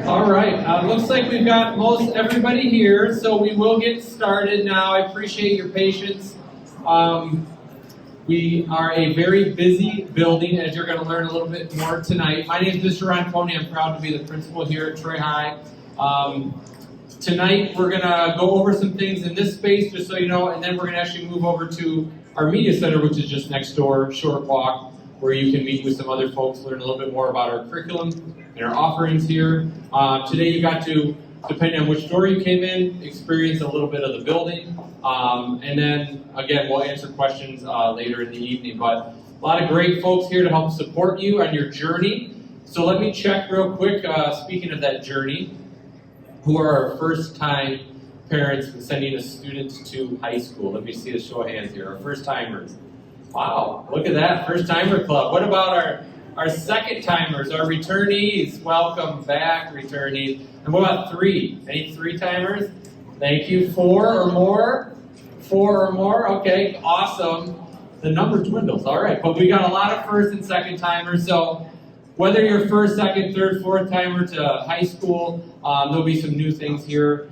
All right, looks like we've got most everybody here, so we will get started now. I appreciate your patience. We are a very busy building, as you're going to learn a little bit more tonight. My name is Mr. Ronconi. I'm proud to be the principal here at Troy High. Tonight, we're going to go over some things in this space, just so you know, and then we're going to actually move over to our media center, which is just next door, short walk, where you can meet with some other folks, learn a little bit more about our curriculum and our offerings here. Today you got to, depending on which door you came in, experience a little bit of the building. And then, again, we'll answer questions later in the evening. But a lot of great folks here to help support you on your journey. So let me check real quick, speaking of that journey, who are our first-time parents sending a student to high school? Let me see a show of hands here. Our first-timers. Wow, look at that, first-timer club. What about our second-timers, our returnees? Welcome back, returnees. And what about three? Any three-timers? Thank you. Four or more? Four or more? Okay, awesome. The number dwindles, all right. But we got a lot of first and second-timers, so whether you're first, second, third, fourth-timer to high school, there'll be some new things here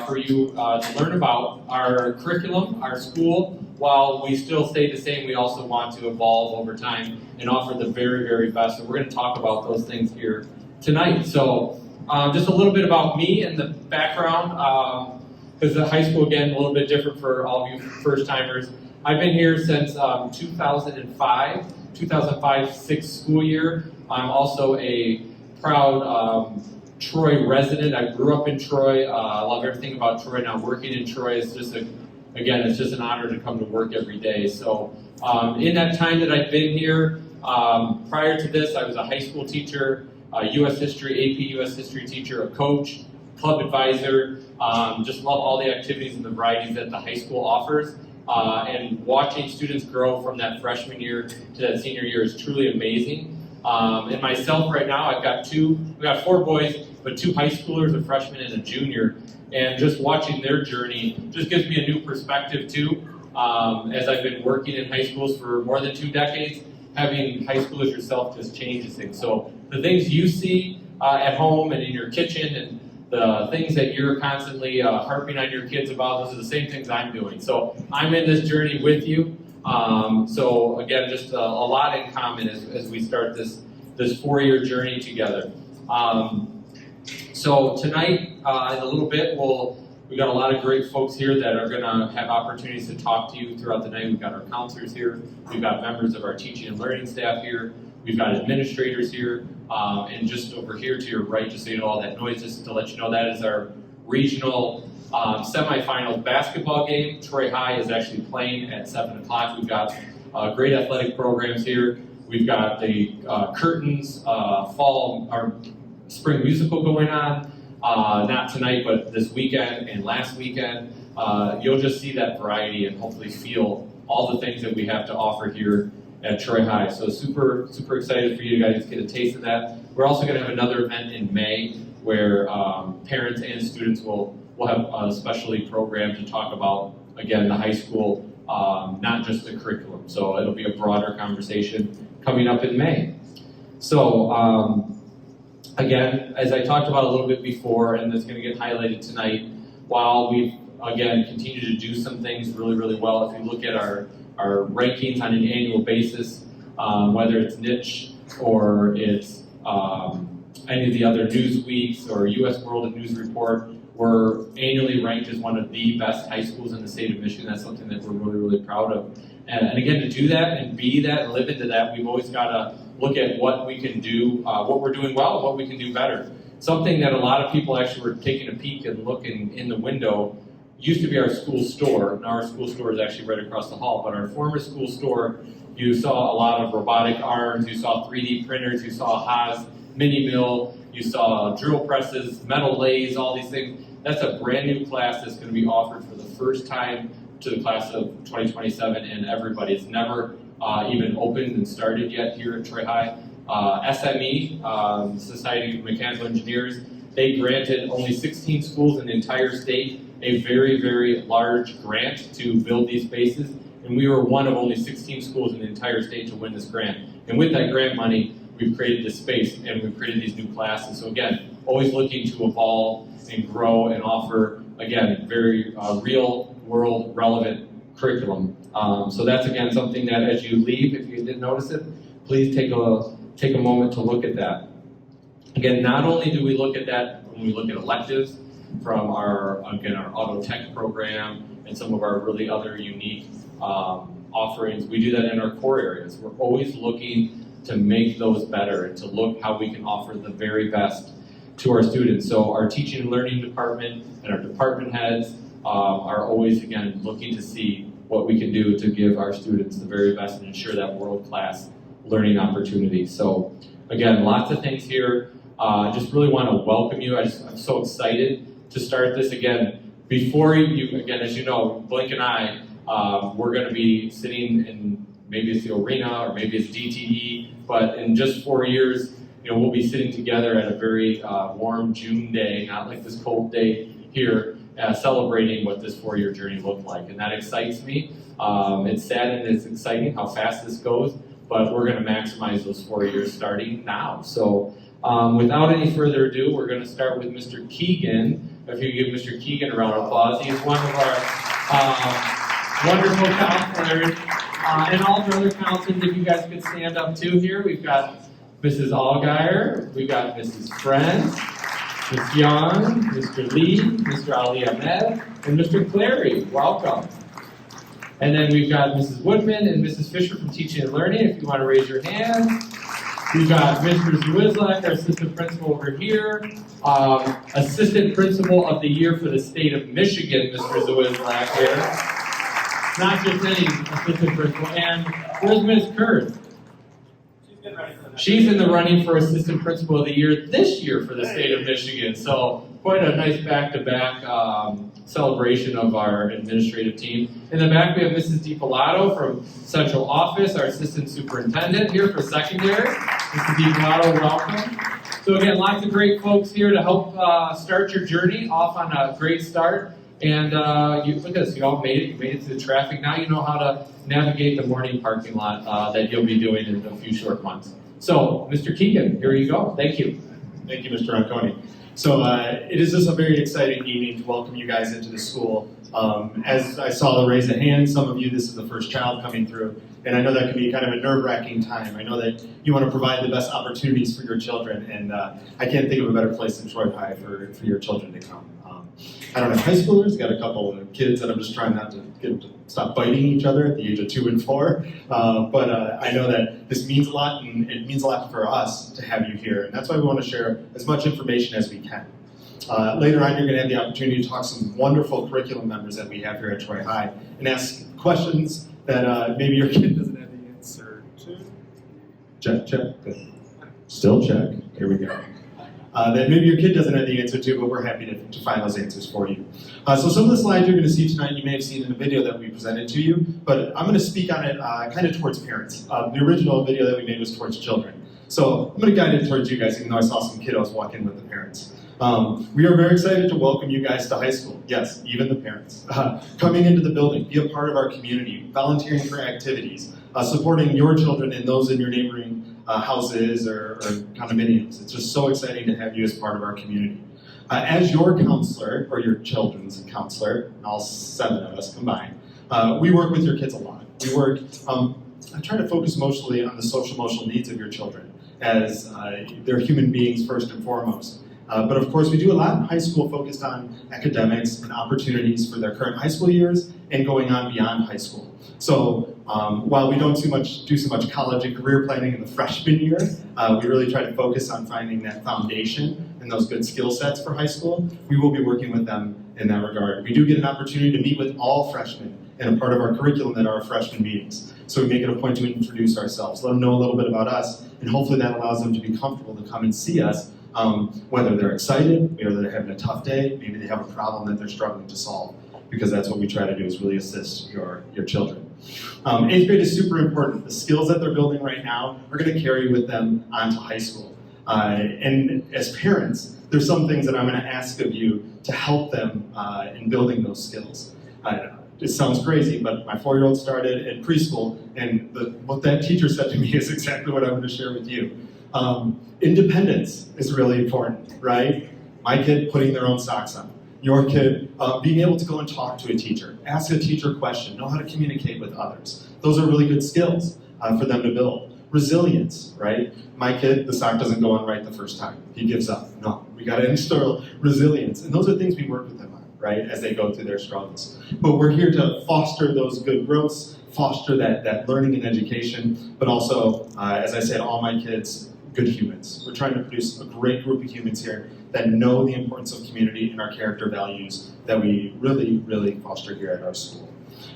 for you to learn about. Our curriculum, our school, while we still stay the same, we also want to evolve over time and offer the very, very best. So we're going to talk about those things here tonight. So just a little bit about me and the background, because the high school, again, a little bit different for all of you first-timers. I've been here since 2005-6 school year. I'm also a proud Troy resident. I grew up in Troy. I love everything about Troy. Now working in Troy is just it's just an honor to come to work every day. So in that time that I've been here, prior to this, I was a high school teacher, U.S. history, AP U.S. history teacher, a coach, club advisor. Just love all the activities and the varieties that the high school offers. And watching students grow from that freshman year to that senior year is truly amazing. And myself right now, we got four boys, but two high schoolers, a freshman and a junior. And just watching their journey just gives me a new perspective too. As I've been working in high schools for more than 2 decades, having high schoolers yourself just changes things. So the things you see at home and in your kitchen and the things that you're constantly harping on your kids about, those are the same things I'm doing. So I'm in this journey with you. So again, just a lot in common as we start this 4-year journey together. So tonight, in a little bit, we've got a lot of great folks here that are going to have opportunities to talk to you throughout the night. We've got our counselors here. We've got members of our teaching and learning staff here. We've got administrators here. And just over here to your right, just so you know all that noise, just to let you know, that is our regional semifinals basketball game. Troy High is actually playing at 7 o'clock. We've got great athletic programs here. We've got the curtains, our spring musical going on. Not tonight, but this weekend and last weekend. You'll just see that variety and hopefully feel all the things that we have to offer here at Troy High. So super, super excited for you guys to get a taste of that. We're also going to have another event in May where parents and students will have a specially programmed to talk about, again, the high school, not just the curriculum. So it'll be a broader conversation coming up in May. So again, as I talked about a little bit before, and it's going to get highlighted tonight, while we've, again, continued to do some things really, really well, if you look at our rankings on an annual basis, whether it's niche or it's any of the other news weeks or U.S. World and News Report, we're annually ranked as one of the best high schools in the state of Michigan. That's something that we're really, really proud of. And again, to do that and be that and live into that, we've always got to look at what we can do, what we're doing well, and what we can do better. Something that a lot of people actually were taking a peek and looking in the window used to be our school store. Now our school store is actually right across the hall, but our former school store, you saw a lot of robotic arms, you saw 3D printers, you saw a Haas mini mill, you saw drill presses, metal lathes, all these things. That's a brand new class that's going to be offered for the first time to the class of 2027 and everybody. It's never even opened and started yet here at Troy High. SME, Society of Mechanical Engineers, they granted only 16 schools in the entire state a very, very large grant to build these spaces, and we were one of only 16 schools in the entire state to win this grant. And with that grant money, we've created this space and we've created these new classes. So again, always looking to evolve and grow and offer, again, very real world relevant curriculum. So that's, again, something that as you leave, if you didn't notice it, please take a moment to look at that. Again, not only do we look at that when we look at electives from our auto tech program and some of our really other unique offerings, we do that in our core areas. We're always looking to make those better and to look how we can offer the very best to our students. So our teaching and learning department and our department heads are always, again, looking to see what we can do to give our students the very best and ensure that world-class learning opportunity. So again, lots of things here. I just really want to welcome you. I'm so excited to start this. Again, before you, again, as you know, Blake and I, we're going to be sitting in, maybe it's the arena or maybe it's DTE, but in just 4 years, we'll be sitting together at a very warm June day, not like this cold day here, celebrating what this 4-year journey looked like. And that excites me. It's sad and it's exciting how fast this goes, but we're going to maximize those 4 years starting now. So without any further ado, we're going to start with Mr. Keegan. If you give Mr. Keegan a round of applause, he's one of our wonderful counselors. And all the other counselors, if you guys could stand up too here. We've got Mrs. Allgaier, we've got Mrs. Friend, Ms. Young, Mr. Lee, Mr. Ali Ahmed, and Mr. Clary. Welcome. And then we've got Mrs. Woodman and Mrs. Fisher from Teaching and Learning, if you want to raise your hands. We've got Mr. Zwizlak, our assistant principal over here. Assistant principal of the year for the state of Michigan, Mr. Zwizlak here. Not just any assistant principal. And where's Ms. Kurth? She's in the running for assistant principal of the year this year for the state of Michigan. So quite a nice back-to-back celebration of our administrative team. In the back, we have Mrs. DiPilato from Central Office, our assistant superintendent here for secondary. Mrs. DiPilato, welcome. So again, lots of great folks here to help start your journey off on a great start. And you look at this, you all made it. You made it to the traffic. Now you know how to navigate the morning parking lot that you'll be doing in a few short months. So, Mr. Keegan, here you go. Thank you. Thank you, Mr. Ronconi. So it is just a very exciting evening to welcome you guys into the school. As I saw the raise of hands, some of you, this is the first child coming through, and I know that can be kind of a nerve-wracking time. I know that you want to provide the best opportunities for your children, and I can't think of a better place than Troy High for your children to come. I don't have high schoolers, got a couple of kids that I'm just trying not to get them to stop biting each other at the age of 2 and 4. But I know that this means a lot, and it means a lot for us to have you here. And that's why we want to share as much information as we can. Later on, you're going to have the opportunity to talk to some wonderful curriculum members that we have here at Troy High and ask questions that maybe your kid doesn't have the answer to. Check, check. Good. Still check. Here we go. That maybe your kid doesn't have the answer to, but we're happy to find those answers for you. So some of the slides you're going to see tonight, you may have seen in the video that we presented to you, but I'm going to speak on it kind of towards parents. The original video that we made was towards children. So I'm going to guide it towards you guys, even though I saw some kiddos walk in with the parents. We are very excited to welcome you guys to high school. Yes, even the parents. Coming into the building, be a part of our community, volunteering for activities, supporting your children and those in your neighboring houses or condominiums. It's just so exciting to have you as part of our community. As your counselor, or your children's counselor, all 7 of us combined, we work with your kids a lot. We work, I try to focus mostly on the social-emotional needs of your children, as they're human beings first and foremost. But of course, we do a lot in high school focused on academics and opportunities for their current high school years and going on beyond high school. So while we don't do so much college and career planning in the freshman year, we really try to focus on finding that foundation and those good skill sets for high school. We will be working with them in that regard. We do get an opportunity to meet with all freshmen and a part of our curriculum that are our freshman meetings. So we make it a point to introduce ourselves, let them know a little bit about us, and hopefully that allows them to be comfortable to come and see us, whether they're excited, whether they're having a tough day, maybe they have a problem that they're struggling to solve, because that's what we try to do, is really assist your children. 8th grade is super important. The skills that they're building right now are going to carry with them onto high school. And as parents, there's some things that I'm going to ask of you to help them in building those skills. It sounds crazy, but my 4-year-old started at preschool, and what that teacher said to me is exactly what I'm going to share with you. Independence is really important, right? My kid putting their own socks on. Your kid being able to go and talk to a teacher, ask a teacher a question, know how to communicate with others. Those are really good skills for them to build. Resilience, right? My kid, the sock doesn't go on right the first time. He gives up. No, we got to instill resilience. And those are things we work with them on, right, as they go through their struggles. But we're here to foster those good growths, foster that learning and education, but also, as I said, all my kids, good humans. We're trying to produce a great group of humans here that know the importance of community and our character values that we really, really foster here at our school.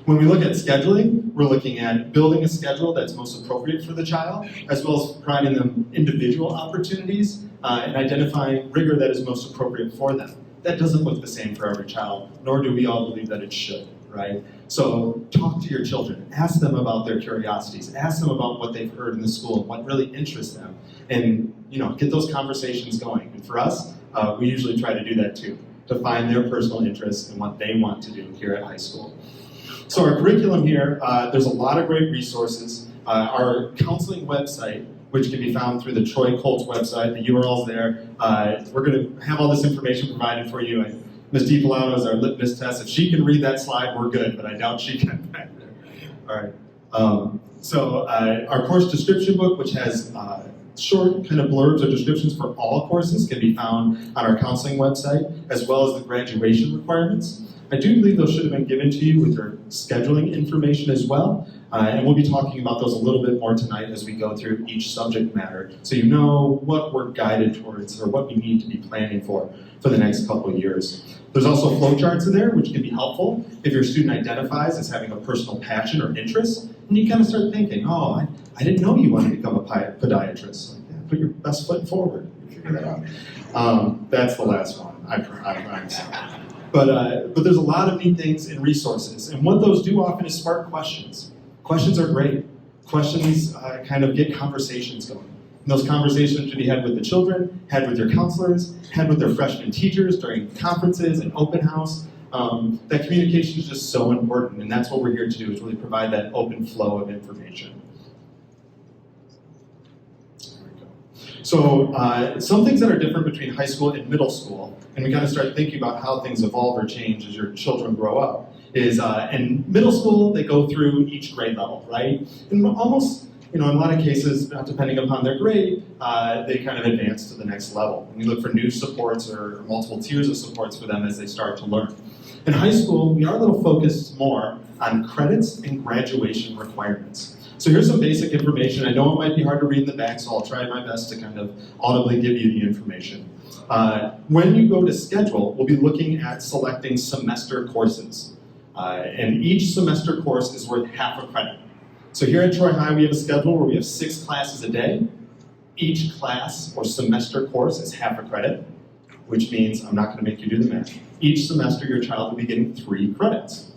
When we look at scheduling, we're looking at building a schedule that's most appropriate for the child, as well as providing them individual opportunities and identifying rigor that is most appropriate for them. That doesn't look the same for every child, nor do we all believe that it should, right? So talk to your children, ask them about their curiosities, ask them about what they've heard in the school, what really interests them, and get those conversations going. And for us, we usually try to do that too, to find their personal interests and what they want to do here at high school. So our curriculum here, there's a lot of great resources. Our counseling website, which can be found through the Troy Colts website, the URL's there. We're going to have all this information provided for you. And Ms. DiPalato is our litmus test. If she can read that slide, we're good, but I doubt she can back there. All right. So our course description book, which has short kind of blurbs or descriptions for all courses, can be found on our counseling website, as well as the graduation requirements. I do believe those should have been given to you with your scheduling information as well, and we'll be talking about those a little bit more tonight as we go through each subject matter, so you know what we're guided towards or what we need to be planning for the next couple of years. There's also flowcharts in there, which can be helpful if your student identifies as having a personal passion or interest, and you kind of start thinking, oh, I didn't know you wanted to become a podiatrist. Like, yeah, put your best foot forward. Figure that out. That's the last one. I promise. But there's a lot of neat things and resources, and what those do often is spark questions. Questions are great. Questions kind of get conversations going. And those conversations should be had with the children, had with your counselors, had with their freshman teachers during conferences and open house. That communication is just so important, and that's what we're here to do, is really provide that open flow of information. So some things that are different between high school and middle school, and we kind of start thinking about how things evolve or change as your children grow up, is in middle school, they go through each grade level, right? And almost, in a lot of cases, depending upon their grade, they kind of advance to the next level. And we look for new supports or multiple tiers of supports for them as they start to learn. In high school, we are a little focused more on credits and graduation requirements. So here's some basic information. I know it might be hard to read in the back, so I'll try my best to kind of audibly give you the information. When you go to schedule, we'll be looking at selecting semester courses. And each semester course is worth half a credit. So here at Troy High, we have a schedule where we have 6 classes a day. Each class or semester course is half a credit, which means I'm not going to make you do the math. Each semester, your child will be getting 3 credits.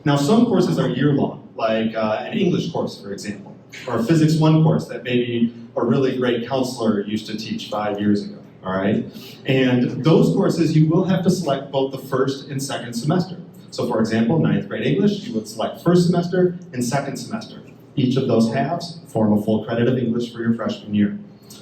Now, some courses are year-long, like an English course, for example, or a Physics 1 course that maybe a really great counselor used to teach 5 years ago, all right? And those courses, you will have to select both the first and second semester. So for example, 9th grade English, you would select first semester and second semester. Each of those halves form a full credit of English for your freshman year.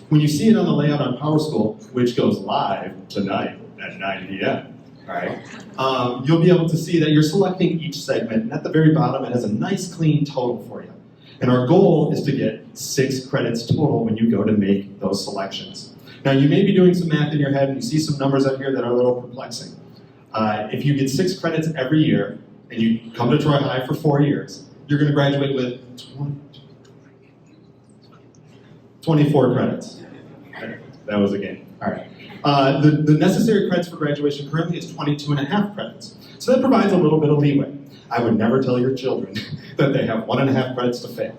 When you see it on the layout on PowerSchool, which goes live tonight at 9 p.m., all right, you'll be able to see that you're selecting each segment, and at the very bottom it has a nice clean total for you. And our goal is to get 6 credits total when you go to make those selections. Now you may be doing some math in your head and you see some numbers up here that are a little perplexing. If you get 6 credits every year and you come to Troy High for 4 years, you're going to graduate with 24 credits. That was a game. All right. The necessary credits for graduation currently is 22.5 credits. So that provides a little bit of leeway. I would never tell your children that they have 1.5 credits to fail.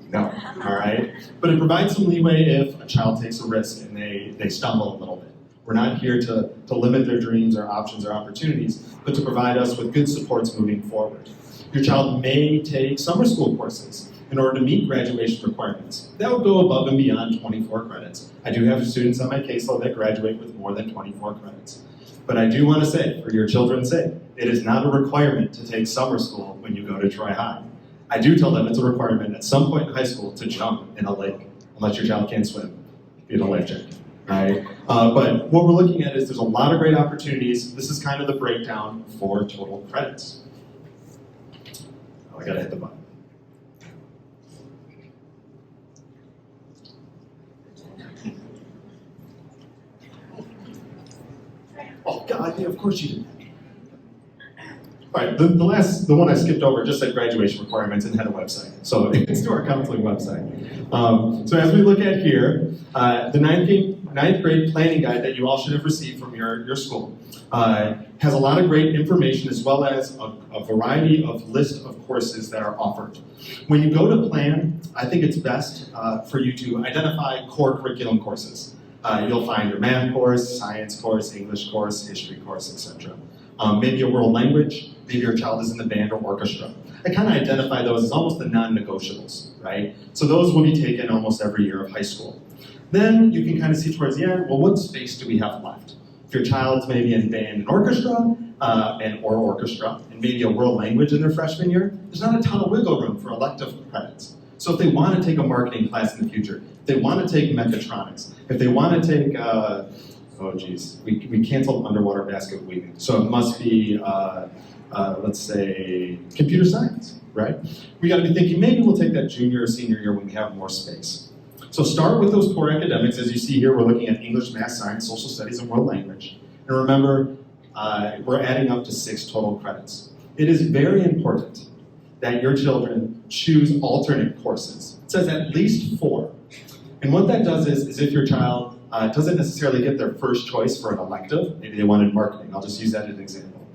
No, all right? But it provides some leeway if a child takes a risk and they stumble a little bit. We're not here to limit their dreams or options or opportunities, but to provide us with good supports moving forward. Your child may take summer school courses in order to meet graduation requirements. That would go above and beyond 24 credits. I do have students on my caseload that graduate with more than 24 credits. But I do want to say, for your children's sake, it is not a requirement to take summer school when you go to Troy High. I do tell them it's a requirement at some point in high school to jump in a lake, unless your child can't swim. be the life jacket. Right? But what we're looking at is there's a lot of great opportunities. This is kind of the breakdown for total credits. Oh, I gotta hit the button. Oh God, yeah, of course you did. All right, the one I skipped over just said graduation requirements and had a website. So it's to our counseling website. So as we look at here, the ninth grade planning guide that you all should have received from your school has a lot of great information as well as a variety of list of courses that are offered. When you go to plan, I think it's best for you to identify core curriculum courses. You'll find your math course, science course, English course, history course, etc. Maybe a world language, maybe your child is in the band or orchestra. I kind of identify those as almost the non-negotiables, right? So those will be taken almost every year of high school. Then you can kind of see towards the end, well, what space do we have left? If your child's maybe in band and orchestra, or orchestra, and maybe a world language in their freshman year, there's not a ton of wiggle room for elective credits. So if they want to take a marketing class in the future, if they want to take mechatronics, if they want to take, oh geez, we canceled underwater basket weaving, so it must be, let's say, computer science, right? We got to be thinking maybe we'll take that junior or senior year when we have more space. So start with those core academics. As you see here, we're looking at English, math, science, social studies, and world language. And remember, we're adding up to 6 total credits. It is very important that your children choose alternate courses. It says at least 4. And what that does is if your child doesn't necessarily get their first choice for an elective, maybe they wanted marketing, I'll just use that as an example.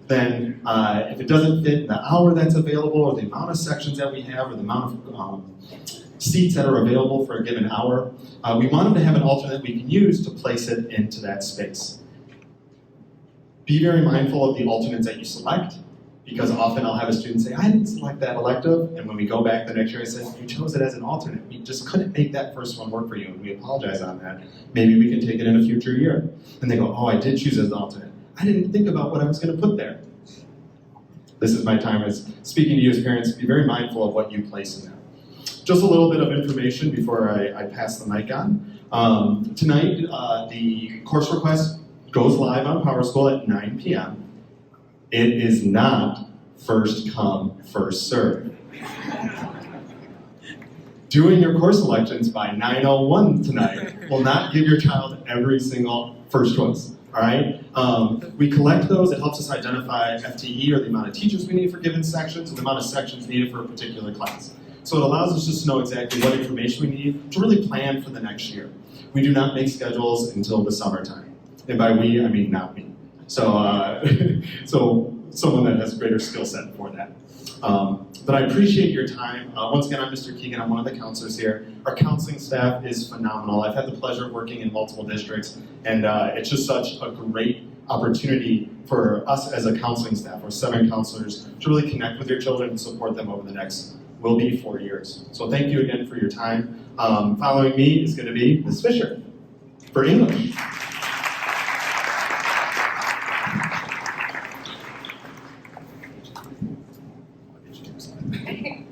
Then if it doesn't fit the hour that's available or the amount of sections that we have or the amount of seats that are available for a given hour, we want them to have an alternate we can use to place it into that space. Be very mindful of the alternates that you select, because often I'll have a student say, I didn't select that elective, and when we go back the next year, I said, you chose it as an alternate. We just couldn't make that first one work for you, and we apologize on that. Maybe we can take it in a future year. And they go, oh, I did choose it as an alternate. I didn't think about what I was going to put there. This is my time as speaking to you as parents. Be very mindful of what you place in there. Just a little bit of information before I pass the mic on. Tonight, the course request goes live on PowerSchool at 9 p.m. It is not first come, first serve. Doing your course selections by 9:01 tonight will not give your child every single first choice. All right? We collect those. It helps us identify FTE, or the amount of teachers we need for given sections, and the amount of sections needed for a particular class. So it allows us just to know exactly what information we need to really plan for the next year. We do not make schedules until the summertime. And by we, I mean not me. So, so someone that has a greater skill set for that. But I appreciate your time. Once again, I'm Mr. Keegan. I'm one of the counselors here. Our counseling staff is phenomenal. I've had the pleasure of working in multiple districts, and it's just such a great opportunity for us as a counseling staff, or 7 counselors, to really connect with your children and support them over the next, will be 4 years. So thank you again for your time. Following me is going to be Ms. Fisher for English.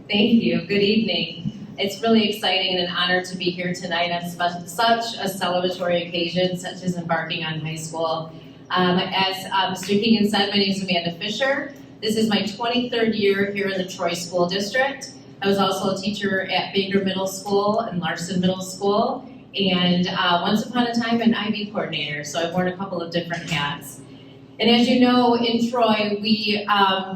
Thank you. Good evening. It's really exciting and an honor to be here tonight on such a celebratory occasion, such as embarking on high school. As Mr. Keegan said, my name is Amanda Fisher. This is my 23rd year here in the Troy School District. I was also a teacher at Baker Middle School and Larson Middle School, and once upon a time an IB coordinator, so I've worn a couple of different hats. And as you know, in Troy, we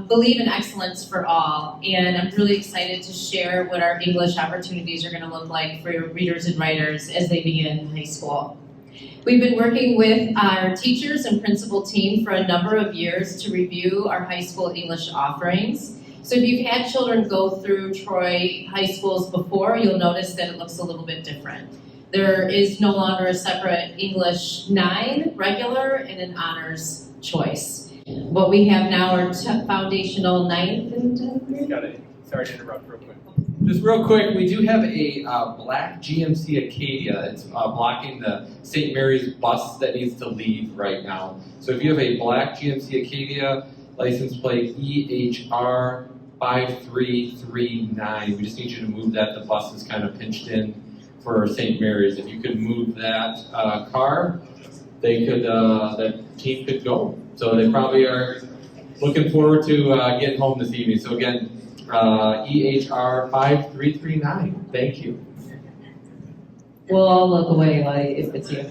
believe in excellence for all, and I'm really excited to share what our English opportunities are going to look like for your readers and writers as they begin high school. We've been working with our teachers and principal team for a number of years to review our high school English offerings. So if you've had children go through Troy high schools before, you'll notice that it looks a little bit different. There is no longer a separate English 9 regular and an honors choice. What we have now are foundational 9th and 10th grade. Got it. Sorry to interrupt real quick. Just real quick, we do have a black GMC Acadia. It's blocking the St. Mary's bus that needs to leave right now. So if you have a black GMC Acadia, license plate EHR 5339, we just need you to move that. The bus is kind of pinched in for St. Mary's. If you could move that car, they could, that team could go. So they probably are looking forward to getting home this evening. So again, EHR 5339. Thank you. We'll all look away like if it's you.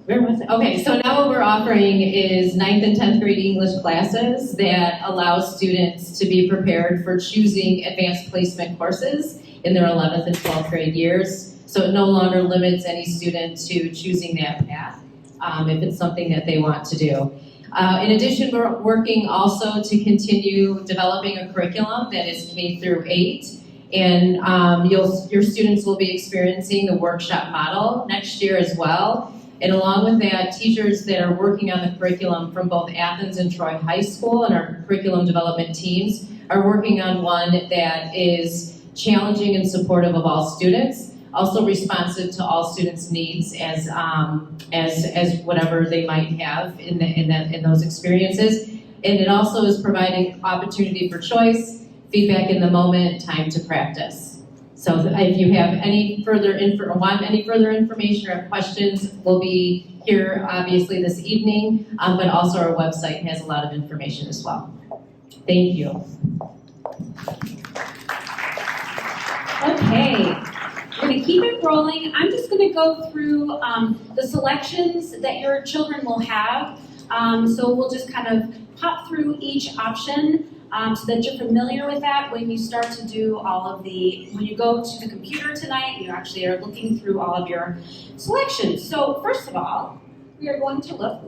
Where was it? Okay, so now what we're offering is 9th and 10th grade English classes that allow students to be prepared for choosing advanced placement courses in their 11th and 12th grade years. So it no longer limits any student to choosing that path if it's something that they want to do. In addition, we're working also to continue developing a curriculum that is K through 8. And your students will be experiencing the workshop model next year as well. And along with that, teachers that are working on the curriculum from both Athens and Troy High School and our curriculum development teams are working on one that is challenging and supportive of all students, also responsive to all students' needs as whatever they might have in those experiences. And it also is providing opportunity for choice, feedback in the moment, time to practice. So if you have any further want any further information or questions, we'll be here obviously this evening, but also our website has a lot of information as well. Thank you. Okay, we're going to keep it rolling. I'm just going to go through the selections that your children will have. So we'll just kind of pop through each option so that you're familiar with that when you start to do when you go to the computer tonight, you actually are looking through all of your selections. So first of all, we are going to look,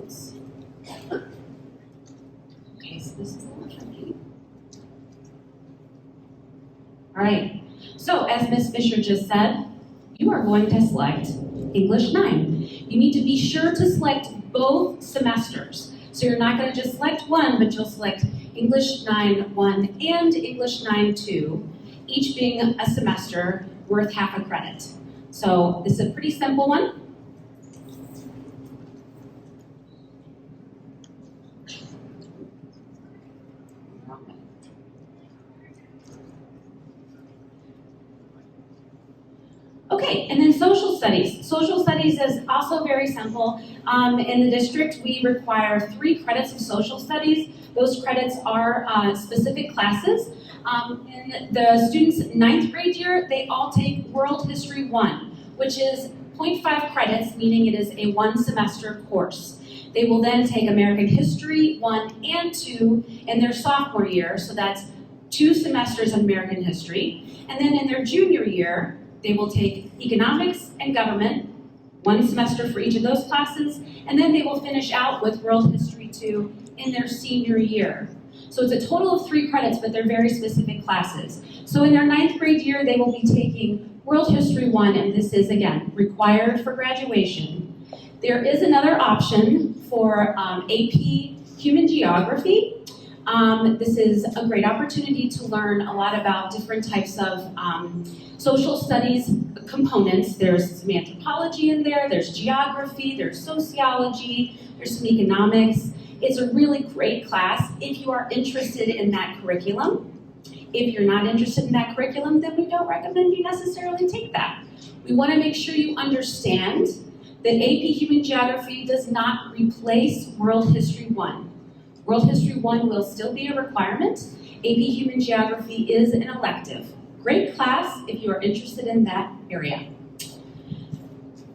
okay, so this is a little tricky. All right, so as Ms. Fisher just said, you are going to select English 9. You need to be sure to select both semesters. So you're not going to just select one, but you'll select English 9 1 and English 9 2, each being a semester worth half a credit. So this is a pretty simple one. Okay, and then social studies. Social studies is also very simple. In the district, we require 3 credits of social studies. Those credits are specific classes. In the students' 9th grade year, they all take World History 1, which is 0.5 credits, meaning it is a 1-semester course. They will then take American History 1 and 2 in their sophomore year, so that's 2 semesters of American history. And then in their junior year, they will take Economics and Government, 1 semester for each of those classes, and then they will finish out with World History 2 in their senior year. So it's a total of 3 credits, but they're very specific classes. So in their 9th grade year, they will be taking World History 1, and this is, again, required for graduation. There is another option for AP Human Geography. This is a great opportunity to learn a lot about different types of social studies components. There's some anthropology in there, there's geography, there's sociology, there's some economics. It's a really great class if you are interested in that curriculum. If you're not interested in that curriculum, then we don't recommend you necessarily take that. We want to make sure you understand that AP Human Geography does not replace World History 1. World History 1 will still be a requirement. AP Human Geography is an elective. Great class if you are interested in that area.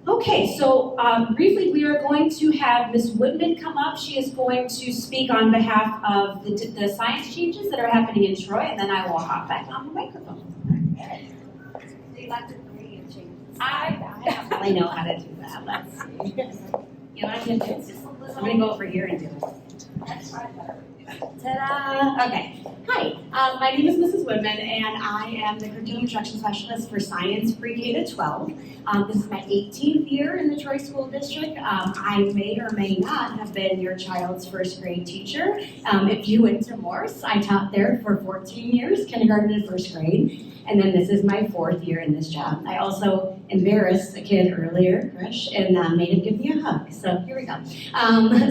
Okay, so briefly we are going to have Ms. Woodman come up. She is going to speak on behalf of the science changes that are happening in Troy, and then I will hop back on the microphone. I know how to do that. Let's see. You know what I'm gonna do? I'm gonna go over here and do it. Ta-da! Okay. Hi, my name is Mrs. Woodman, and I am the curriculum instruction specialist for science pre-K to 12. This is my 18th year in the Troy School District. I may or may not have been your child's first grade teacher. If you went to Morse, I taught there for 14 years, kindergarten and first grade, and then this is my 4th year in this job. I also embarrassed a kid earlier, Krish, and made him give me a hug. So here we go.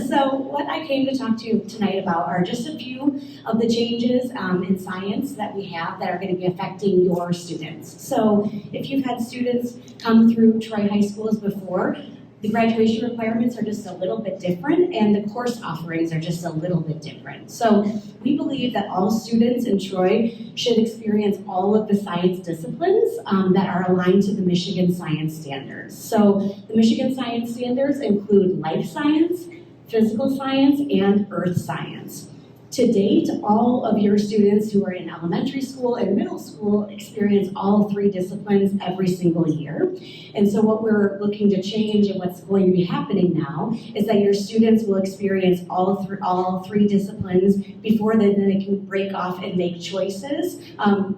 So what I came to talk to you tonight about are just a few of the changes in science that we have that are going to be affecting your students. So if you've had students come through Troy High Schools before, the graduation requirements are just a little bit different and the course offerings are just a little bit different. So we believe that all students in Troy should experience all of the science disciplines that are aligned to the Michigan Science Standards. So the Michigan Science Standards include life science, physical science, and earth science. To date, all of your students who are in elementary school and middle school experience all three disciplines every single year. And so what we're looking to change and what's going to be happening now is that your students will experience all three disciplines before then they can break off and make choices.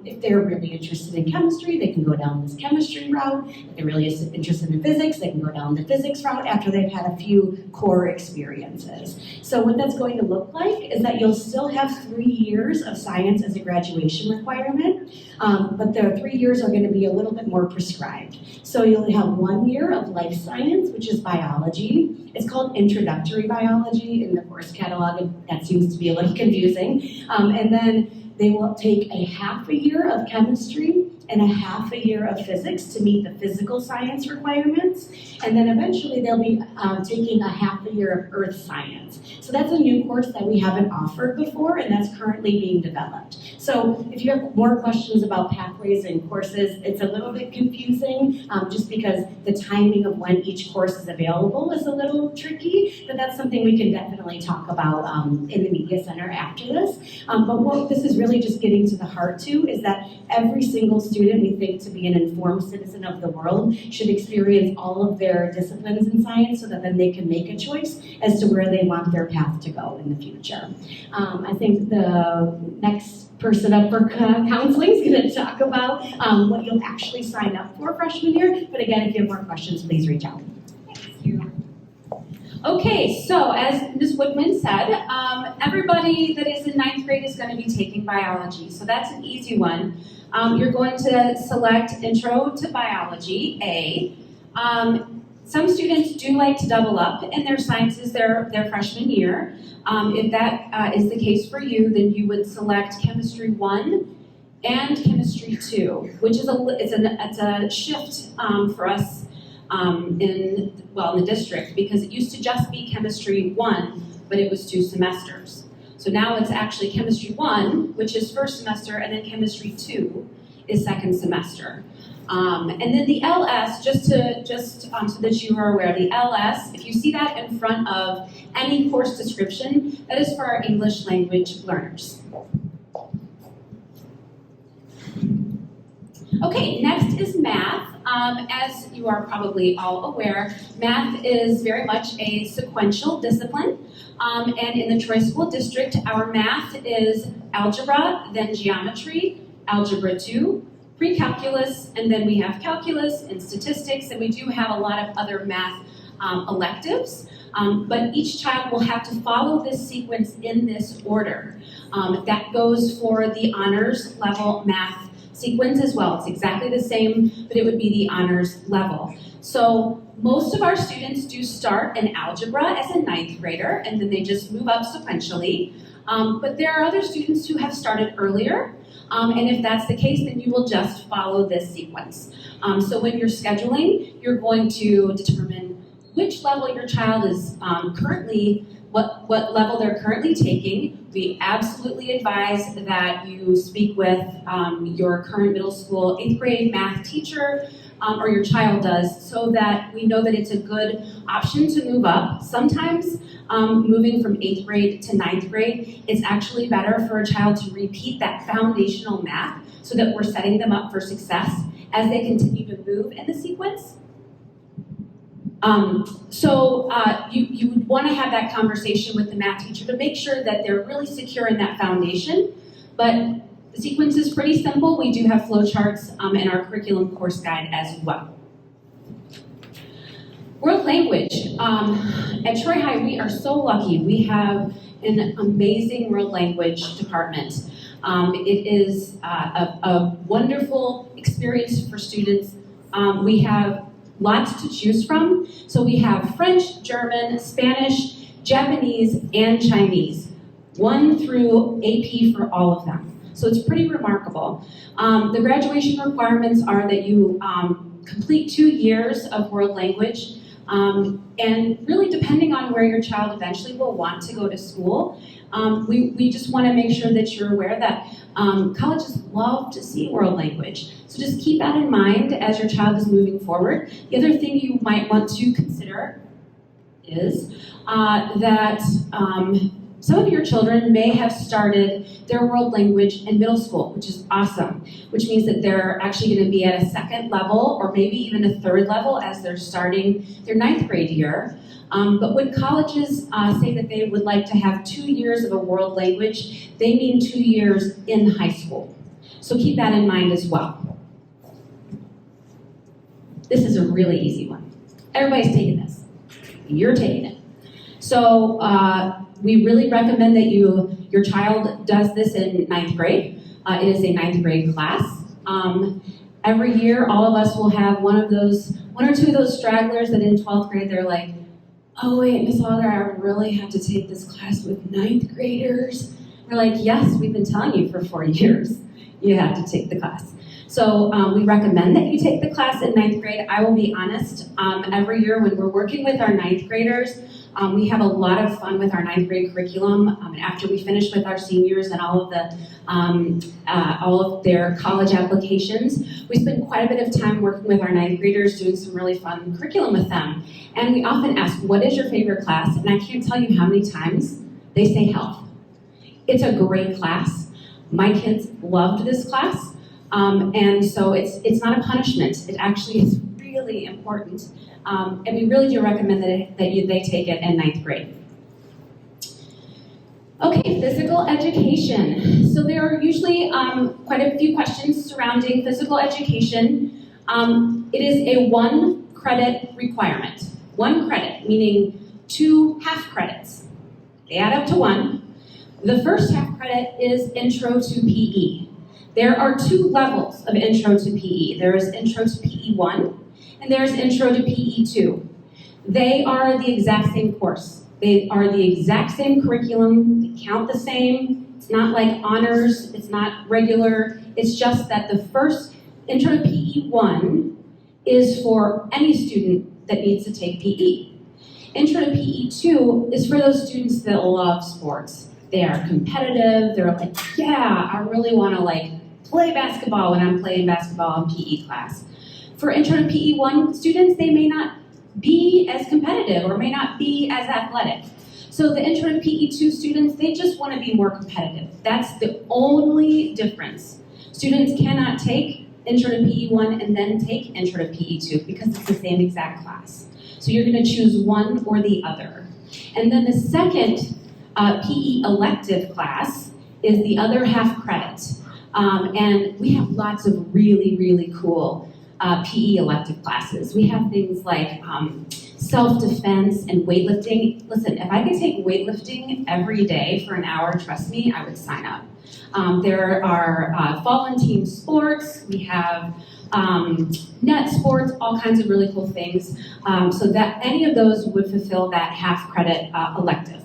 If they're really interested in chemistry, they can go down this chemistry route. If they're really interested in physics, they can go down the physics route after they've had a few core experiences. So what that's going to look like is that you'll still have 3 years of science as a graduation requirement, but the 3 years are going to be a little bit more prescribed. So you'll have 1 year of life science, which is biology. It's called introductory biology in the course catalog, and that seems to be a little confusing. And then they will take a half a year of chemistry and a half a year of physics to meet the physical science requirements. And then eventually they'll be taking a half a year of earth science. So that's a new course that we haven't offered before, and that's currently being developed. So if you have more questions about pathways and courses, it's a little bit confusing just because the timing of when each course is available is a little tricky, but that's something we can definitely talk about in the Media Center after this. But what this is really just getting to the heart to is that every single student we think to be an informed citizen of the world should experience all of their disciplines in science so that then they can make a choice as to where they want their path to go in the future. I think the next person up for counseling is going to talk about what you'll actually sign up for freshman year. But again, if you have more questions, please reach out. Thank you. Okay, so as Ms. Woodman said, everybody that is in 9th grade is going to be taking biology, so that's an easy one. You're going to select Intro to Biology, A. Some students do like to double up in their sciences their freshman year. If that is the case for you, then you would select Chemistry 1 and Chemistry 2, which is it's a shift for us in the district, because it used to just be Chemistry 1, but it was 2 semesters. So now it's actually Chemistry 1, which is first semester, and then Chemistry 2 is second semester. And then the LS, just so that you are aware, the LS, if you see that in front of any course description, that is for our English language learners. Okay, next is math. As you are probably all aware, math is very much a sequential discipline. And in the Troy School District, our math is algebra, then geometry, algebra 2, pre-calculus, and then we have calculus and statistics, and we do have a lot of other math electives. But each child will have to follow this sequence in this order. That goes for the honors level math sequence as well. It's exactly the same, but it would be the honors level. So most of our students do start in algebra as a 9th grader, and then they just move up sequentially. But there are other students who have started earlier, and if that's the case, then you will just follow this sequence. So when you're scheduling, you're going to determine which level your child is currently, what level they're currently taking. We absolutely advise that you speak with your current middle school 8th grade math teacher, or your child does, so that we know that it's a good option to move up. Sometimes moving from 8th grade to 9th grade, it's actually better for a child to repeat that foundational math so that we're setting them up for success as they continue to move in the sequence. You would want to have that conversation with the math teacher to make sure that they're really secure in that foundation. But the sequence is pretty simple. We do have flowcharts in our curriculum course guide as well. World language. At Troy High, we are so lucky. We have an amazing world language department. It is a wonderful experience for students We have lots to choose from. So we have French, German, Spanish, Japanese, and Chinese. 1 through AP for all of them. So it's pretty remarkable. The graduation requirements are that you complete 2 years of world language, and really depending on where your child eventually will want to go to school, we just want to make sure that you're aware that colleges love to see world language. So just keep that in mind as your child is moving forward. The other thing you might want to consider is that some of your children may have started their world language in middle school, which is awesome, which means that they're actually going to be at a 2nd level or maybe even a 3rd level as they're starting their 9th grade year. But when colleges say that they would like to have 2 years of a world language, they mean 2 years in high school. So keep that in mind as well. This is a really easy one. Everybody's taking this. You're taking it. So we really recommend that your child does this in 9th grade. It is a 9th grade class. Every year, all of us will have one or 2 of those stragglers that in 12th grade, they're like, oh wait, Miss Auger, I really have to take this class with 9th graders. We're like, yes, we've been telling you for 4 years you have to take the class. So we recommend that you take the class in 9th grade. I will be honest, every year when we're working with our 9th graders, we have a lot of fun with our 9th grade curriculum. After we finish with our seniors and all of their college applications, we spend quite a bit of time working with our 9th graders, doing some really fun curriculum with them. And we often ask, what is your favorite class? And I can't tell you how many times they say health. It's a great class. My kids loved this class. And so it's not a punishment. It actually is really important. And we really do recommend that they take it in 9th grade. Okay, physical education. So there are usually quite a few questions surrounding physical education. It is a 1 credit requirement. 1 credit, meaning 2 half credits. They add up to 1. The first half credit is Intro to PE. There are 2 levels of Intro to PE. There is Intro to PE 1, and there is Intro to PE 2. They are the exact same course. They are the exact same curriculum. They count the same. It's not like honors. It's not regular. It's just that the first Intro to PE 1 is for any student that needs to take PE. Intro to PE 2 is for those students that love sports. They are competitive. They're like, yeah, I really want to play basketball when I'm playing basketball in PE class. For Intro to PE 1 students, they may not be as competitive or may not be as athletic. So the Intro to PE 2 students, they just want to be more competitive. That's the only difference. Students cannot take Intro to PE 1 and then take Intro to PE 2 because it's the same exact class. So you're going to choose one or the other. And then the second PE elective class is the other half credit. And we have lots of really, really cool PE elective classes. We have things like self-defense and weightlifting. Listen, if I could take weightlifting every day for an hour, trust me, I would sign up. There are fall and team sports. We have net sports, all kinds of really cool things. So that any of those would fulfill that half credit elective.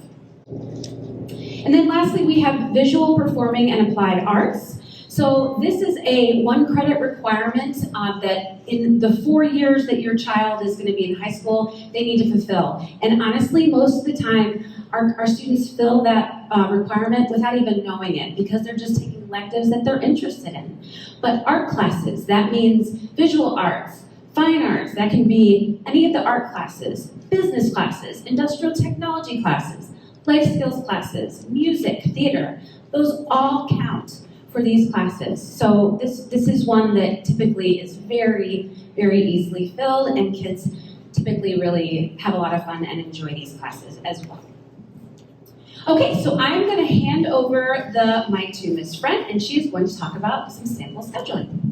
And then lastly, we have visual, performing, and applied arts. So this is a 1 credit requirement that in the 4 years that your child is going to be in high school, they need to fulfill. And honestly, most of the time, our students fill that requirement without even knowing it because they're just taking electives that they're interested in. But art classes, that means visual arts, fine arts, that can be any of the art classes, business classes, industrial technology classes, life skills classes, music, theater, those all count for these classes. So this is one that typically is very, very easily filled, and kids typically really have a lot of fun and enjoy these classes as well. Okay, so I'm going to hand over the mic to Ms. Friend, and she's going to talk about some sample scheduling.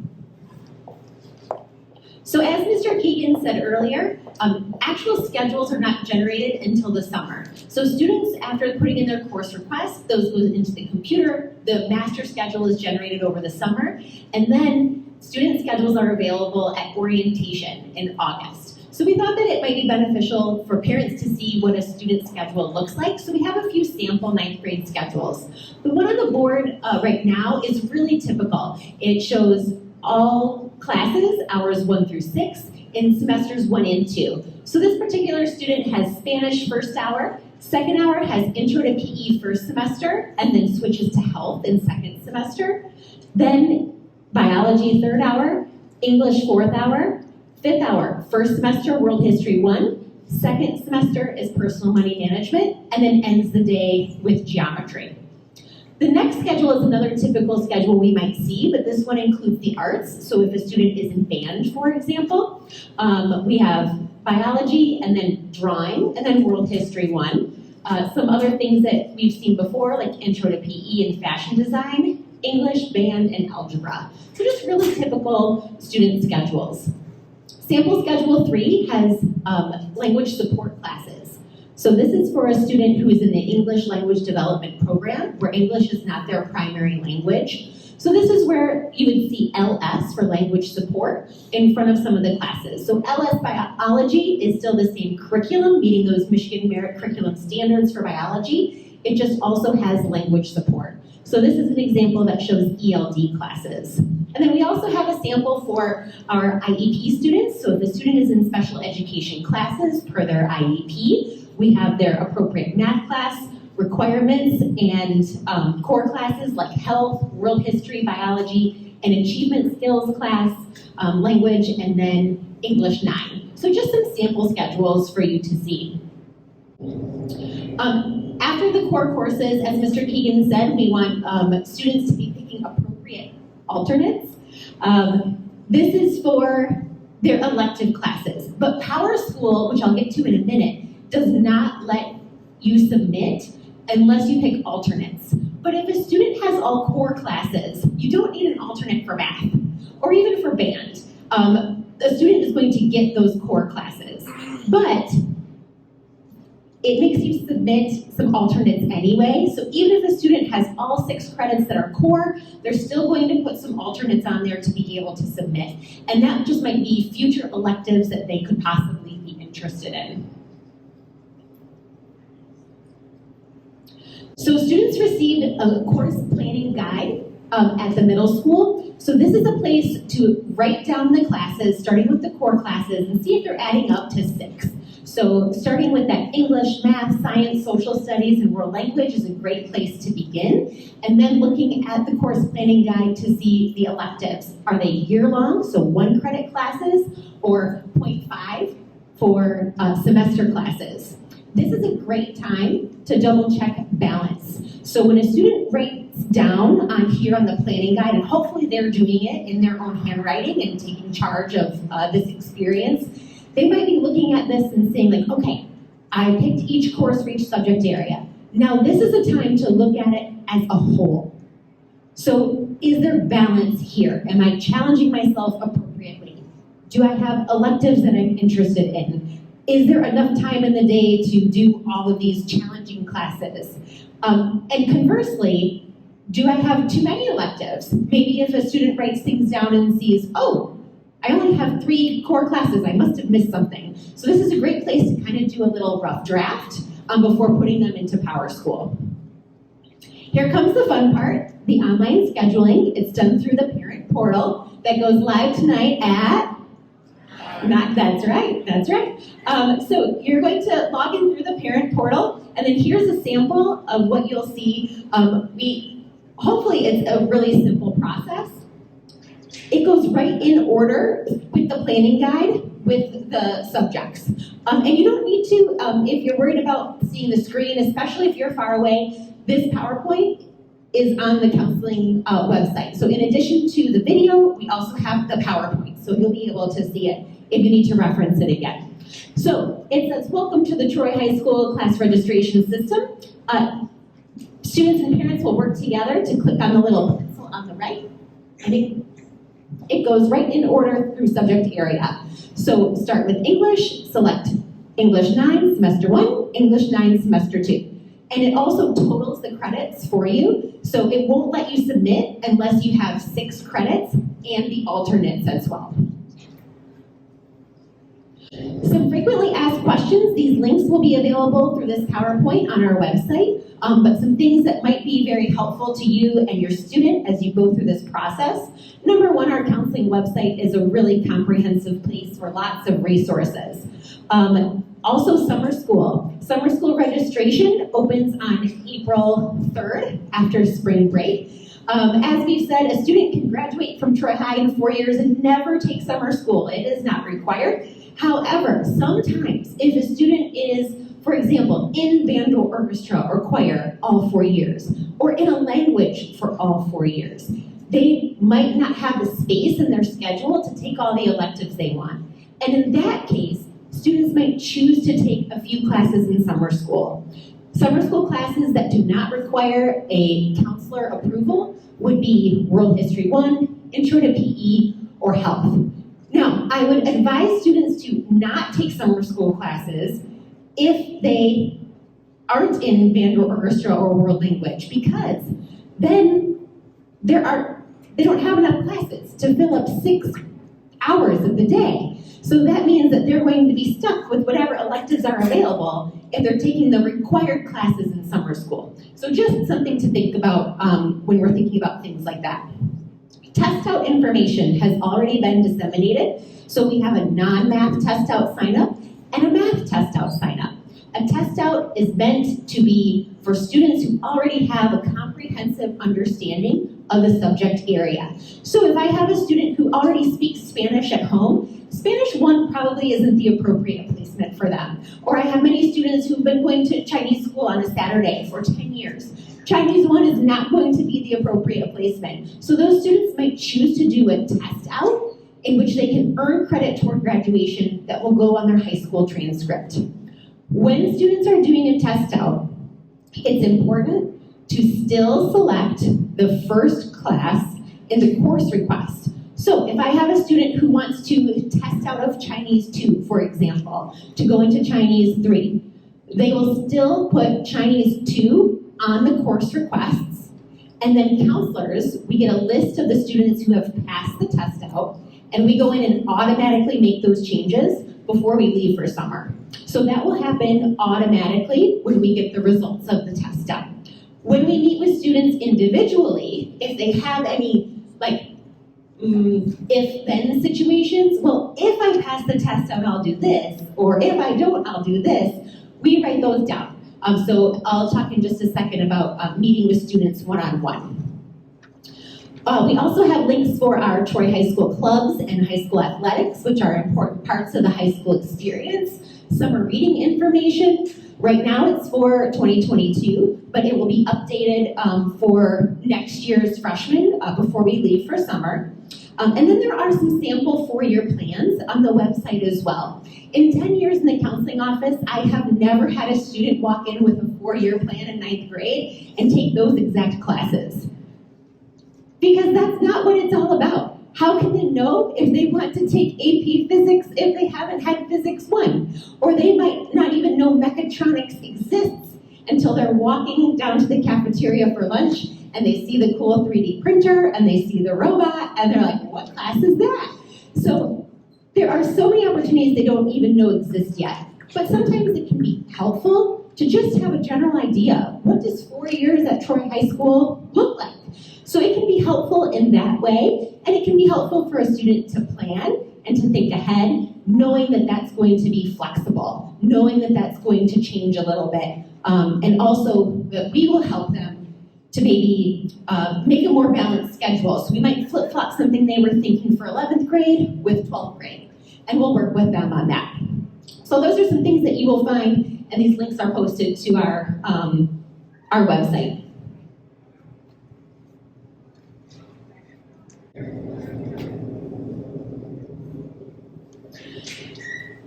So as Mr. Keegan said earlier, actual schedules are not generated until the summer. So students, after putting in their course requests, those go into the computer, the master schedule is generated over the summer, and then student schedules are available at orientation in August. So we thought that it might be beneficial for parents to see what a student schedule looks like. So we have a few sample 9th grade schedules. The one on the board right now is really typical. It shows all classes, hours 1 through 6, in semesters 1 and 2. So this particular student has Spanish first hour, second hour has Intro to PE first semester, and then switches to health in second semester. Then biology third hour, English fourth hour, fifth hour, first semester World History 1, second semester is Personal Money Management, and then ends the day with geometry. The next schedule is another typical schedule we might see, but this one includes the arts. So if a student is in band, for example, we have biology and then drawing and then World History 1. Some other things that we've seen before, like Intro to PE and fashion design, English, band, and algebra. So just really typical student schedules. Sample Schedule 3 has language support classes. So this is for a student who is in the English Language Development Program, where English is not their primary language. So this is where you would see LS for language support in front of some of the classes. So LS biology is still the same curriculum, meeting those Michigan Merit Curriculum standards for biology. It just also has language support. So this is an example that shows ELD classes. And then we also have a sample for our IEP students. So if a student is in special education classes per their IEP, we have their appropriate math class, requirements, and core classes like health, world history, biology, and achievement skills class, language, and then English 9. So just some sample schedules for you to see. After the core courses, as Mr. Keegan said, we want students to be picking appropriate alternates. This is for their elective classes, but Power School, which I'll get to in a minute, does not let you submit unless you pick alternates. But if a student has all core classes, you don't need an alternate for math, or even for band. The student is going to get those core classes. But it makes you submit some alternates anyway. So even if a student has all 6 credits that are core, they're still going to put some alternates on there to be able to submit. And that just might be future electives that they could possibly be interested in. So students received a course planning guide at the middle school. So this is a place to write down the classes, starting with the core classes, and see if they're adding up to 6. So starting with that English, math, science, social studies, and world language is a great place to begin. And then looking at the course planning guide to see the electives. Are they year-long, so 1 credit classes, or 0.5 for semester classes? This is a great time to double check balance. So when a student writes down on here on the planning guide, and hopefully they're doing it in their own handwriting and taking charge of this experience, they might be looking at this and saying like, okay, I picked each course for each subject area. Now this is a time to look at it as a whole. So is there balance here? Am I challenging myself appropriately? Do I have electives that I'm interested in? Is there enough time in the day to do all of these challenging classes? And conversely, do I have too many electives? Maybe if a student writes things down and sees, oh, I only have 3 core classes, I must have missed something. So this is a great place to kind of do a little rough draft before putting them into Power School. Here comes the fun part, the online scheduling. It's done through the parent portal that goes live tonight at that's right. So you're going to log in through the parent portal, and then here's a sample of what you'll see. Hopefully it's a really simple process. It goes right in order with the planning guide with the subjects. And you don't need to, if you're worried about seeing the screen, especially if you're far away, this PowerPoint is on the counseling website. So in addition to the video, we also have the PowerPoint, so you'll be able to see it if you need to reference it again. So it says, welcome to the Troy High School class registration system. Students and parents will work together to click on the little pencil on the right, and it goes right in order through subject area. So start with English, select English 9, semester 1, English 9, semester 2. and it also totals the credits for you. So it won't let you submit unless you have 6 credits and the alternates as well. Some frequently asked questions, these links will be available through this PowerPoint on our website, but some things that might be very helpful to you and your student as you go through this process. Number one, our counseling website is a really comprehensive place for lots of resources. Also, summer school. Summer school registration opens on April 3rd after spring break. As we've said, a student can graduate from Troy High in 4 years and never take summer school. It is not required. However, sometimes if a student is, for example, in band or orchestra or choir all 4 years, or in a language for all 4 years, they might not have the space in their schedule to take all the electives they want. And in that case, students might choose to take a few classes in summer school. Summer school classes that do not require a counselor approval would be World History 1, Intro to PE, or Health. Now, I would advise students to not take summer school classes if they aren't in band or orchestra or world language, because then they don't have enough classes to fill up 6 hours of the day. So that means that they're going to be stuck with whatever electives are available if they're taking the required classes in summer school. So just something to think about when we're thinking about things like that. Test out information has already been disseminated. So we have a non-math test out sign up and a math test out sign up. A test out is meant to be for students who already have a comprehensive understanding of the subject area. So if I have a student who already speaks Spanish at home, Spanish 1 probably isn't the appropriate placement for them. Or I have many students who've been going to Chinese school on a Saturday for 10 years. Chinese 1 is not going to be the appropriate placement. So those students might choose to do a test out in which they can earn credit toward graduation that will go on their high school transcript. When students are doing a test out, it's important to still select the first class in the course request. So if I have a student who wants to test out of Chinese 2, for example, to go into Chinese 3, they will still put Chinese 2 on the course requests, and then counselors, we get a list of the students who have passed the test out, and we go in and automatically make those changes before we leave for summer. So that will happen automatically when we get the results of the test out. When we meet with students individually, if they have any if-then situations, well, if I pass the test out, I'll do this, or if I don't, I'll do this, we write those down. So I'll talk in just a second about meeting with students one-on-one. We also have links for our Troy High School clubs and high school athletics, which are important parts of the high school experience. Summer reading information. Right now it's for 2022, but it will be updated for next year's freshmen before we leave for summer. And then there are some sample 4-year plans on the website as well. In 10 years in the counseling office, I have never had a student walk in with a 4-year plan in 9th grade and take those exact classes. Because that's not what it's all about. How can they know if they want to take AP Physics if they haven't had Physics 1? Or they might not even know mechatronics exists until they're walking down to the cafeteria for lunch and they see the cool 3D printer and they see the robot and they're like, what class is that? So there are so many opportunities they don't even know exist yet. But sometimes it can be helpful to just have a general idea. What does 4 years at Troy High School look like? So it can be helpful in that way, and it can be helpful for a student to plan and to think ahead, knowing that that's going to be flexible, knowing that that's going to change a little bit, and also that we will help them to maybe make a more balanced schedule. So we might flip-flop something they were thinking for 11th grade with 12th grade, and we'll work with them on that. So those are some things that you will find, and these links are posted to our website.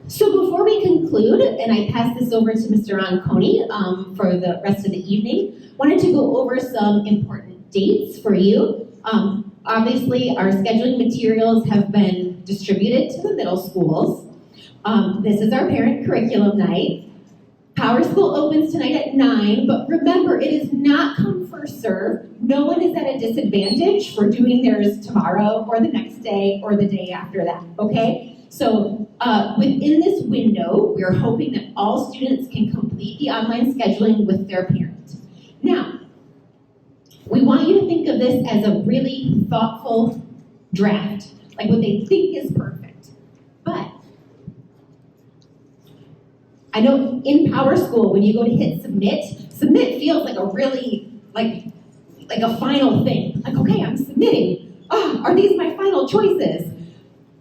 So before we conclude, and I pass this over to Mr. Ronconi for the rest of the evening, wanted to go over some important dates for you. Obviously, our scheduling materials have been distributed to the middle schools. This is our parent curriculum night. Power School opens tonight at 9, but remember, it is not come first serve. No one is at a disadvantage for doing theirs tomorrow or the next day or the day after that, okay? So within this window, we're hoping that all students can complete the online scheduling with their parent. Now, we want you to think of this as a really thoughtful draft, like what they think is perfect. But I know in Power School, when you go to hit submit feels like a really, like a final thing. Like, okay, I'm submitting. Oh, are these my final choices?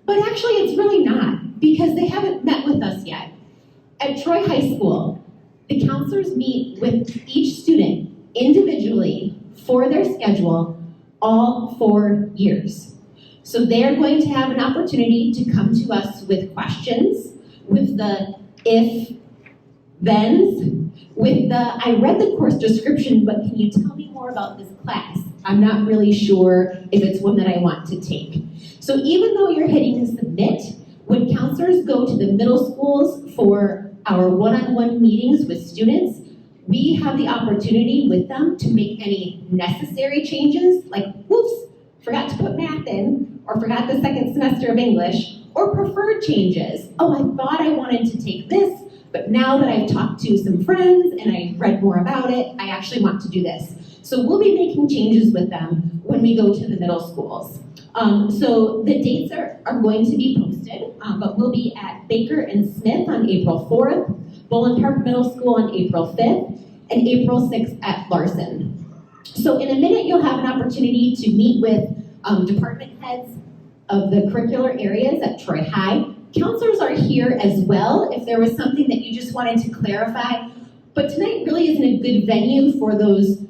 But actually, it's really not, because they haven't met with us yet. At Troy High School, the counselors meet with each student individually for their schedule all 4 years. So they're going to have an opportunity to come to us with questions, with the if, thens, with the, I read the course description, but can you tell me more about this class? I'm not really sure if it's one that I want to take. So even though you're hitting submit, when counselors go to the middle schools for our one-on-one meetings with students, we have the opportunity with them to make any necessary changes, like, whoops, forgot to put math in, or forgot the second semester of English, or preferred changes. Oh, I thought I wanted to take this, but now that I've talked to some friends and I read more about it, I actually want to do this. So we'll be making changes with them when we go to the middle schools. So the dates are going to be posted, but we'll be at Baker and Smith on April 4th, Bolin Park Middle School on April 5th, and April 6th at Larson. So in a minute, you'll have an opportunity to meet with department heads of the curricular areas at Troy High. Counselors are here as well if there was something that you just wanted to clarify. But tonight really isn't a good venue for those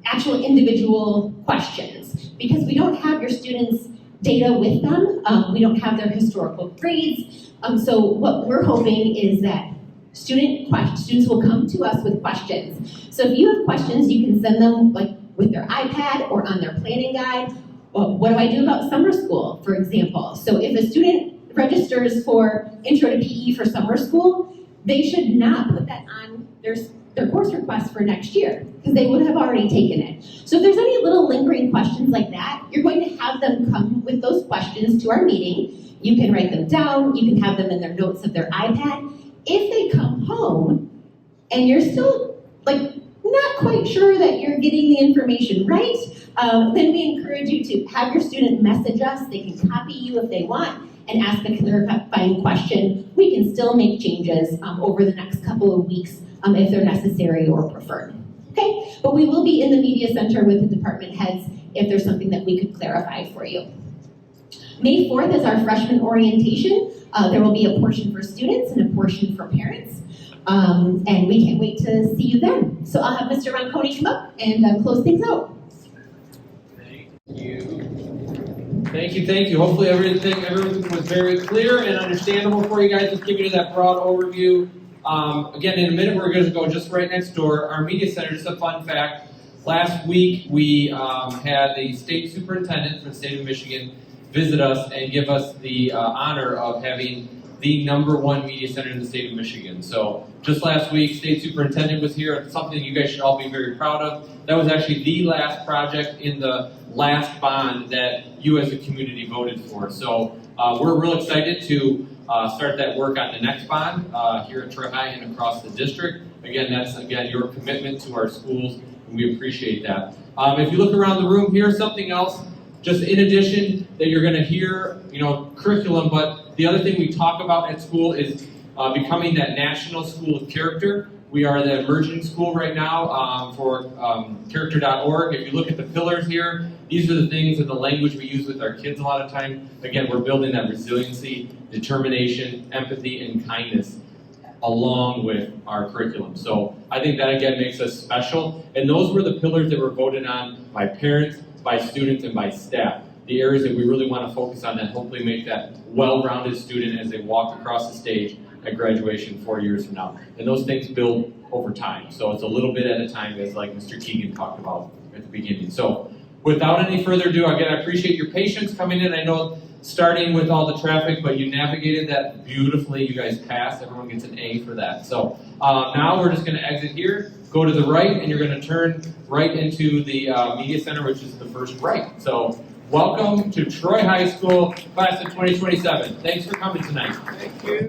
actual individual questions, because we don't have your students' data with them. We don't have their historical grades. So what we're hoping is that students will come to us with questions. So if you have questions, you can send them like with their iPad or on their planning guide. Well, what do I do about summer school, for example? So if a student registers for Intro to PE for summer school, they should not put that on their course request for next year, because they would have already taken it. So if there's any little lingering questions like that, you're going to have them come with those questions to our meeting. You can write them down, you can have them in their notes of their iPad. If they come home and you're still not quite sure that you're getting the information right, then we encourage you to have your student message us. They can copy you if they want and ask a clarifying question. We can still make changes over the next couple of weeks if they're necessary or preferred. Okay, but we will be in the media center with the department heads if there's something that we could clarify for you. May 4th is our freshman orientation. There will be a portion for students and a portion for parents. And we can't wait to see you then. So I'll have Mr. Ronconi come up and close things out. Thank you. Hopefully everything was very clear and understandable for you guys. Just giving you that broad overview. Again, in a minute, we're going to go just right next door. Our media center, just a fun fact. Last week, we had the state superintendent from the state of Michigan visit us and give us the honor of having the #1 media center in the state of Michigan. So just last week, state superintendent was here. It's something you guys should all be very proud of. That was actually the last project in the last bond that you as a community voted for. So we're real excited to start that work on the next bond here at Troy High and across the district. Again, that's your commitment to our schools, and we appreciate that. If you look around the room here, something else, just in addition that you're going to hear, curriculum, but the other thing we talk about at school is becoming that national school of character. We are the emerging school right now for character.org. If you look at the pillars here, these are the things and the language we use with our kids a lot of time. Again, we're building that resiliency, determination, empathy, and kindness along with our curriculum. So I think that, again, makes us special. And those were the pillars that were voted on by parents, by students, and by staff. The areas that we really want to focus on that hopefully make that well-rounded student as they walk across the stage at graduation 4 years from now. And those things build over time. So it's a little bit at a time, as like Mr. Keegan talked about at the beginning. So without any further ado, again, I appreciate your patience coming in. I know starting with all the traffic, but you navigated that beautifully. You guys passed. Everyone gets an A for that. So now we're just going to exit here, go to the right, and you're going to turn right into the Media Center, which is the first right. So welcome to Troy High School, class of 2027. Thanks for coming tonight. Thank you.